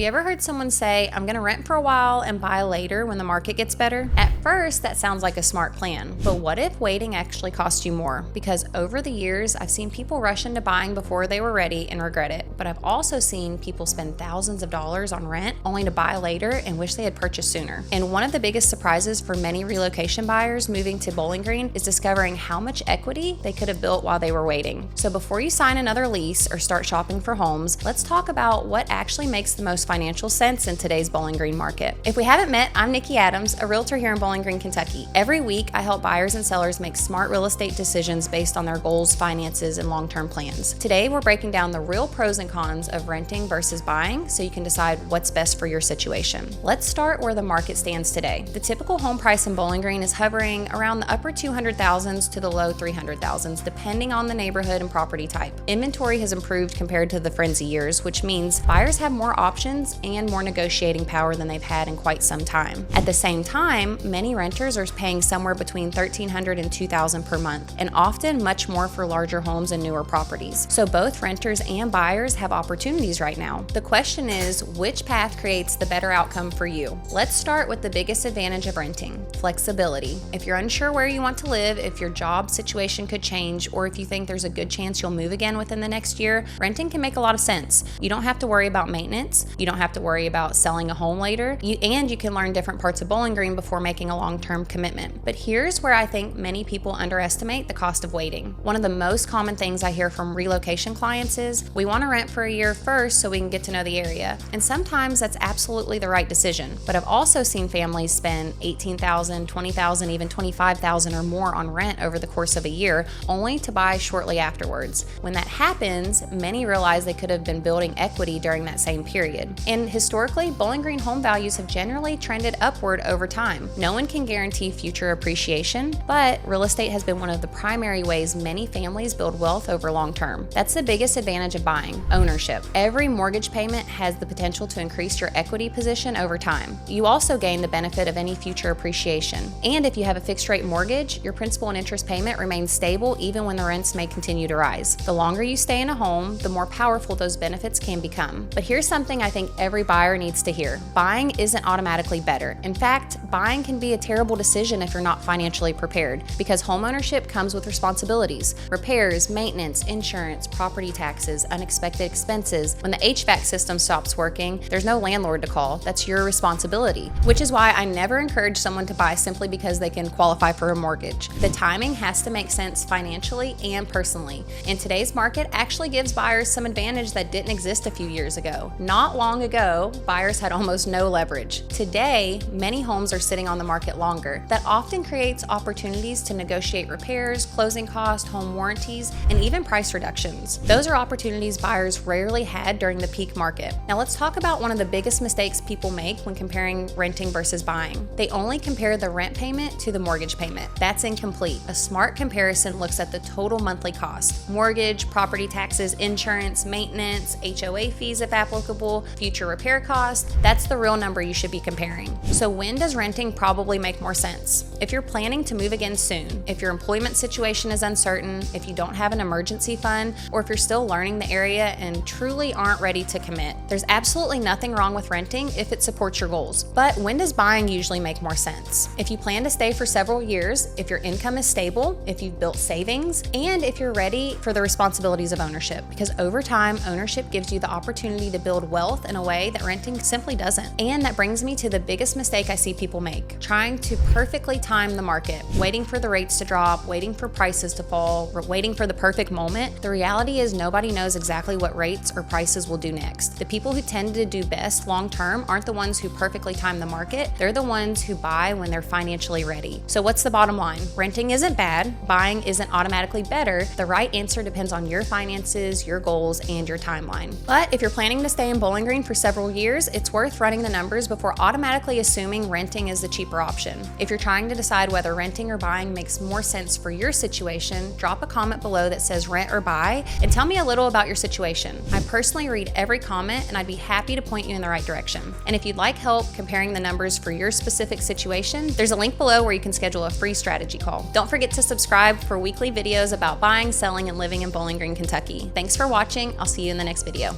Have you ever heard someone say, I'm gonna rent for a while and buy later when the market gets better? At first, that sounds like a smart plan, but what if waiting actually cost you more? Because over the years, I've seen people rush into buying before they were ready and regret it, but I've also seen people spend thousands of dollars on rent only to buy later and wish they had purchased sooner. And one of the biggest surprises for many relocation buyers moving to Bowling Green is discovering how much equity they could have built while they were waiting. So before you sign another lease or start shopping for homes, let's talk about what actually makes the most financial sense in today's Bowling Green market. If we haven't met, I'm Nikki Adams, a realtor here in Bowling Green, Kentucky. Every week, I help buyers and sellers make smart real estate decisions based on their goals, finances, and long-term plans. Today, we're breaking down the real pros and cons of renting versus buying so you can decide what's best for your situation. Let's start where the market stands today. The typical home price in Bowling Green is hovering around the upper 200,000s to the low 300,000s, depending on the neighborhood and property type. Inventory has improved compared to the frenzy years, which means buyers have more options and more negotiating power than they've had in quite some time. At the same time, many renters are paying somewhere between $1,300 and $2,000 per month, and often much more for larger homes and newer properties. So both renters and buyers have opportunities right now. The question is, which path creates the better outcome for you? Let's start with the biggest advantage of renting: flexibility. If you're unsure where you want to live, if your job situation could change, or if you think there's a good chance you'll move again within the next year, renting can make a lot of sense. You don't have to worry about maintenance. You don't have to worry about selling a home later. And you can learn different parts of Bowling Green before making a long-term commitment. But here's where I think many people underestimate the cost of waiting. One of the most common things I hear from relocation clients is, we want to rent for a year first so we can get to know the area. And sometimes that's absolutely the right decision. But I've also seen families spend $18,000, $20,000, even $25,000 or more on rent over the course of a year, only to buy shortly afterwards. When that happens, many realize they could have been building equity during that same period. And historically, Bowling Green home values have generally trended upward over time. No one can guarantee future appreciation, but real estate has been one of the primary ways many families build wealth over long term. That's the biggest advantage of buying: ownership. Every mortgage payment has the potential to increase your equity position over time. You also gain the benefit of any future appreciation. And if you have a fixed rate mortgage, your principal and interest payment remains stable even when the rents may continue to rise. The longer you stay in a home, the more powerful those benefits can become. But here's something I think every buyer needs to hear: buying isn't automatically better. In fact, buying can be a terrible decision if you're not financially prepared, because homeownership comes with responsibilities: repairs, maintenance, insurance, property taxes, unexpected expenses. When the HVAC system stops working, there's no landlord to call. That's your responsibility, which is why I never encourage someone to buy simply because they can qualify for a mortgage. The timing has to make sense financially and personally. And today's market actually gives buyers some advantage that didn't exist a few years ago. Not long ago, buyers had almost no leverage. Today, many homes are sitting on the market longer. That often creates opportunities to negotiate repairs, closing costs, home warranties, and even price reductions. Those are opportunities buyers rarely had during the peak market. Now let's talk about one of the biggest mistakes people make when comparing renting versus buying. They only compare the rent payment to the mortgage payment. That's incomplete. A smart comparison looks at the total monthly cost: mortgage, property taxes, insurance, maintenance, HOA fees if applicable, future repair costs. That's the real number you should be comparing. So when does renting probably make more sense? If you're planning to move again soon, if your employment situation is uncertain, if you don't have an emergency fund, or if you're still learning the area and truly aren't ready to commit. There's absolutely nothing wrong with renting if it supports your goals. But when does buying usually make more sense? If you plan to stay for several years, if your income is stable, if you've built savings, and if you're ready for the responsibilities of ownership. Because over time, ownership gives you the opportunity to build wealth in a way that renting simply doesn't. And that brings me to the biggest mistake I see people make: trying to perfectly time the market, waiting for the rates to drop, waiting for prices to fall, or waiting for the perfect moment. The reality is nobody knows exactly what rates or prices will do next. The people who tend to do best long term aren't the ones who perfectly time the market. They're the ones who buy when they're financially ready. So what's the bottom line? Renting isn't bad. Buying isn't automatically better. The right answer depends on your finances, your goals, and your timeline. But if you're planning to stay in Bowling Green for several years, it's worth running the numbers before automatically assuming renting is the cheaper option. If you're trying to decide whether renting or buying makes more sense for your situation, drop a comment below that says rent or buy and tell me a little about your situation. I personally read every comment and I'd be happy to point you in the right direction. And if you'd like help comparing the numbers for your specific situation, there's a link below where you can schedule a free strategy call. Don't forget to subscribe for weekly videos about buying, selling, and living in Bowling Green, Kentucky. Thanks for watching. I'll see you in the next video.